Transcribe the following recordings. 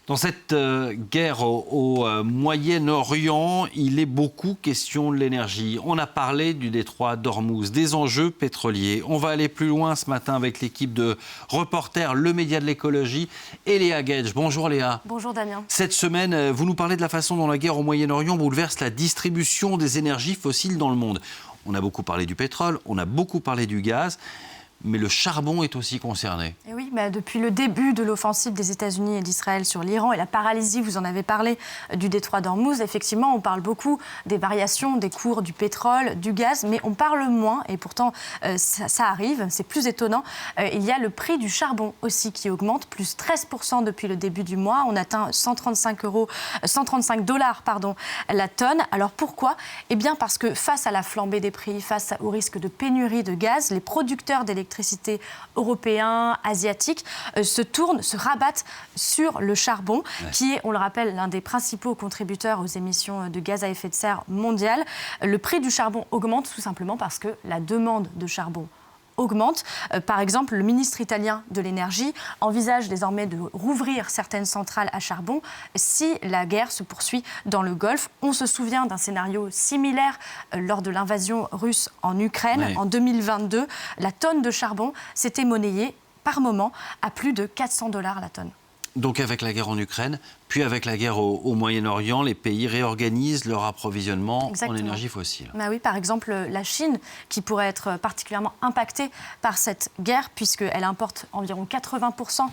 Dans cette guerre au Moyen-Orient, il est beaucoup question de l'énergie. On a parlé du détroit d'Ormuz, des enjeux pétroliers. On va aller plus loin ce matin avec l'équipe de Reporters, le média de l'écologie, et Léa Gage. Bonjour Léa. Bonjour Damien. Cette semaine, vous nous parlez de la façon dont la guerre au Moyen-Orient bouleverse la distribution des énergies fossiles dans le monde. On a beaucoup parlé du pétrole, on a beaucoup parlé du gaz. Mais le charbon est aussi concerné. Et oui, depuis le début de l'offensive des États-Unis et d'Israël sur l'Iran et la paralysie, vous en avez parlé, du détroit d'Ormuz, effectivement, on parle beaucoup des variations des cours du pétrole, du gaz, mais on parle moins, et pourtant ça arrive, c'est plus étonnant. Il y a le prix du charbon aussi qui augmente, plus 13% depuis le début du mois. On atteint 135 dollars la tonne. Alors pourquoi ? Eh bien parce que face à la flambée des prix, face au risque de pénurie de gaz, les producteurs d'électricité européens, asiatiques, se rabattent sur le charbon, qui est, on le rappelle, l'un des principaux contributeurs aux émissions de gaz à effet de serre mondiales. Le prix du charbon augmente tout simplement parce que la demande de charbon augmente. Par exemple, le ministre italien de l'énergie envisage désormais de rouvrir certaines centrales à charbon si la guerre se poursuit dans le Golfe. On se souvient d'un scénario similaire lors de l'invasion russe en Ukraine. En 2022. La tonne de charbon s'était monnayée par moment à plus de 400 dollars la tonne. Donc avec la guerre en Ukraine, puis avec la guerre au Moyen-Orient, les pays réorganisent leur approvisionnement en énergie fossile. Oui, par exemple, la Chine, qui pourrait être particulièrement impactée par cette guerre, puisqu'elle importe environ 80%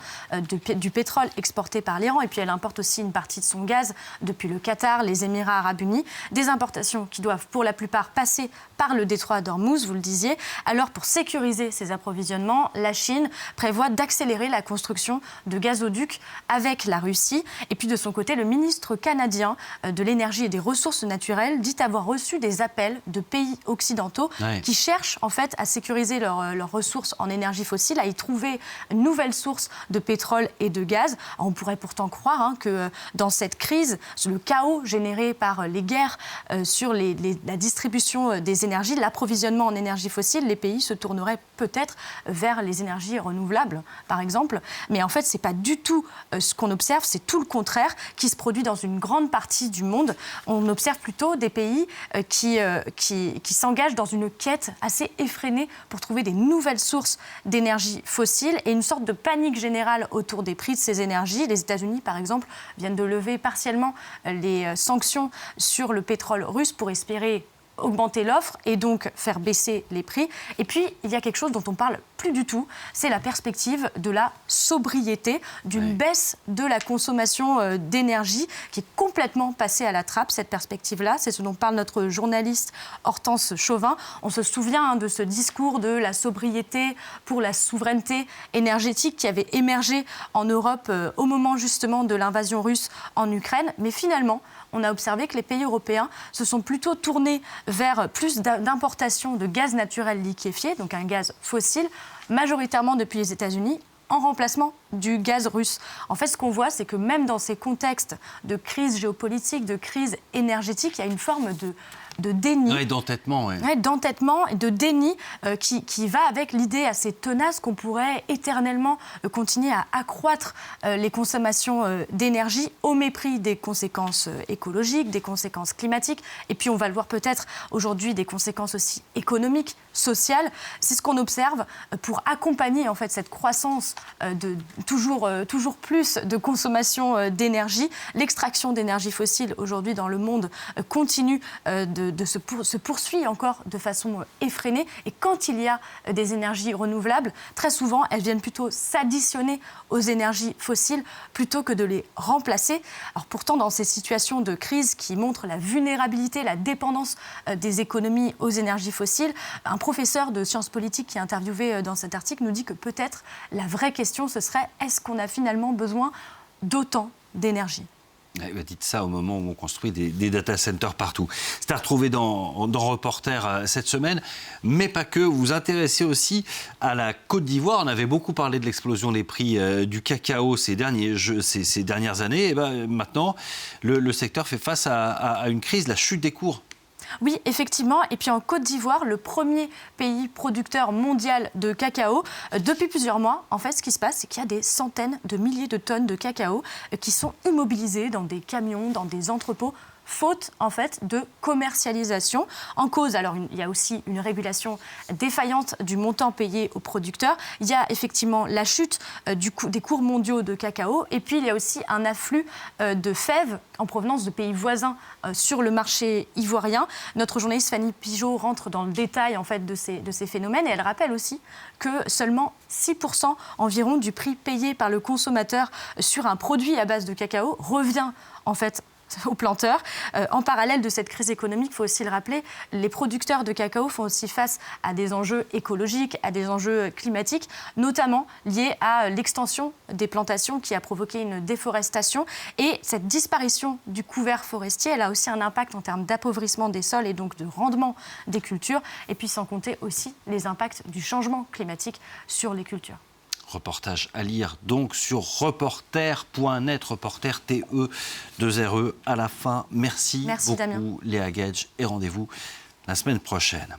du pétrole exporté par l'Iran, et puis elle importe aussi une partie de son gaz depuis le Qatar, les Émirats arabes unis, des importations qui doivent pour la plupart passer par le détroit d'Ormuz, vous le disiez. Alors, pour sécuriser ces approvisionnements, la Chine prévoit d'accélérer la construction de gazoducs avec la Russie. Et puis de son côté, le ministre canadien de l'énergie et des ressources naturelles dit avoir reçu des appels de pays occidentaux qui cherchent en fait à sécuriser leurs ressources en énergie fossile, à y trouver une nouvelle source de pétrole et de gaz. Alors, on pourrait pourtant croire que dans cette crise, le chaos généré par les guerres sur la distribution des énergies, l'approvisionnement en énergie fossile, les pays se tourneraient peut-être vers les énergies renouvelables, par exemple. Mais en fait, ce n'est pas du tout ce qu'on observe, c'est tout le contraire qui se produit dans une grande partie du monde. On observe plutôt des pays qui s'engagent dans une quête assez effrénée pour trouver des nouvelles sources d'énergie fossile et une sorte de panique générale autour des prix de ces énergies. Les États-Unis, par exemple, viennent de lever partiellement les sanctions sur le pétrole russe pour espérer augmenter l'offre et donc faire baisser les prix. Et puis, il y a quelque chose dont on ne parle plus du tout, c'est la perspective de la sobriété, d'une baisse de la consommation d'énergie qui est complètement passée à la trappe, cette perspective-là. C'est ce dont parle notre journaliste Hortense Chauvin. On se souvient de ce discours de la sobriété pour la souveraineté énergétique qui avait émergé en Europe au moment justement de l'invasion russe en Ukraine. Mais finalement, on a observé que les pays européens se sont plutôt tournés vers plus d'importation de gaz naturel liquéfié, donc un gaz fossile, majoritairement depuis les États-Unis, en remplacement du gaz russe. En fait, ce qu'on voit, c'est que même dans ces contextes de crise géopolitique, de crise énergétique, il y a une forme de déni. D'entêtement. D'entêtement et de déni qui va avec l'idée assez tenace qu'on pourrait éternellement continuer à accroître les consommations d'énergie au mépris des conséquences écologiques, des conséquences climatiques. Et puis, on va le voir peut-être aujourd'hui, des conséquences aussi économiques, sociales. C'est ce qu'on observe pour accompagner en fait cette croissance de toujours plus de consommation d'énergie. L'extraction d'énergie fossile aujourd'hui dans le monde continue se poursuit encore de façon effrénée. Et quand il y a des énergies renouvelables, très souvent, elles viennent plutôt s'additionner aux énergies fossiles plutôt que de les remplacer. Alors pourtant, dans ces situations de crise qui montrent la vulnérabilité, la dépendance des économies aux énergies fossiles, un professeur de sciences politiques qui est interviewé dans cet article nous dit que peut-être la vraie question, ce serait est-ce qu'on a finalement besoin d'autant d'énergie ? Dites ça au moment où on construit des data centers partout. C'est à retrouver dans Reporters cette semaine, mais pas que. Vous vous intéressez aussi à la Côte d'Ivoire. On avait beaucoup parlé de l'explosion des prix du cacao ces dernières années. Et maintenant, le secteur fait face à une crise, la chute des cours. Oui, effectivement. Et puis en Côte d'Ivoire, le premier pays producteur mondial de cacao, depuis plusieurs mois, en fait, ce qui se passe, c'est qu'il y a des centaines de milliers de tonnes de cacao qui sont immobilisées dans des camions, dans des entrepôts, faute en fait de commercialisation. En cause, alors il y a aussi une régulation défaillante du montant payé aux producteurs. Il y a effectivement la chute des cours mondiaux de cacao, et puis il y a aussi un afflux de fèves en provenance de pays voisins sur le marché ivoirien. Notre journaliste Fanny Pigeot rentre dans le détail en fait de ces phénomènes, et elle rappelle aussi que seulement 6% environ du prix payé par le consommateur sur un produit à base de cacao revient en fait aux planteurs. En parallèle de cette crise économique, il faut aussi le rappeler, les producteurs de cacao font aussi face à des enjeux écologiques, à des enjeux climatiques, notamment liés à l'extension des plantations qui a provoqué une déforestation. Et cette disparition du couvert forestier, elle a aussi un impact en termes d'appauvrissement des sols et donc de rendement des cultures. Et puis sans compter aussi les impacts du changement climatique sur les cultures. Reportage à lire donc sur reporter.net, reporter TE2RE à la fin. Merci beaucoup Damien. Léa Gage, et rendez-vous la semaine prochaine.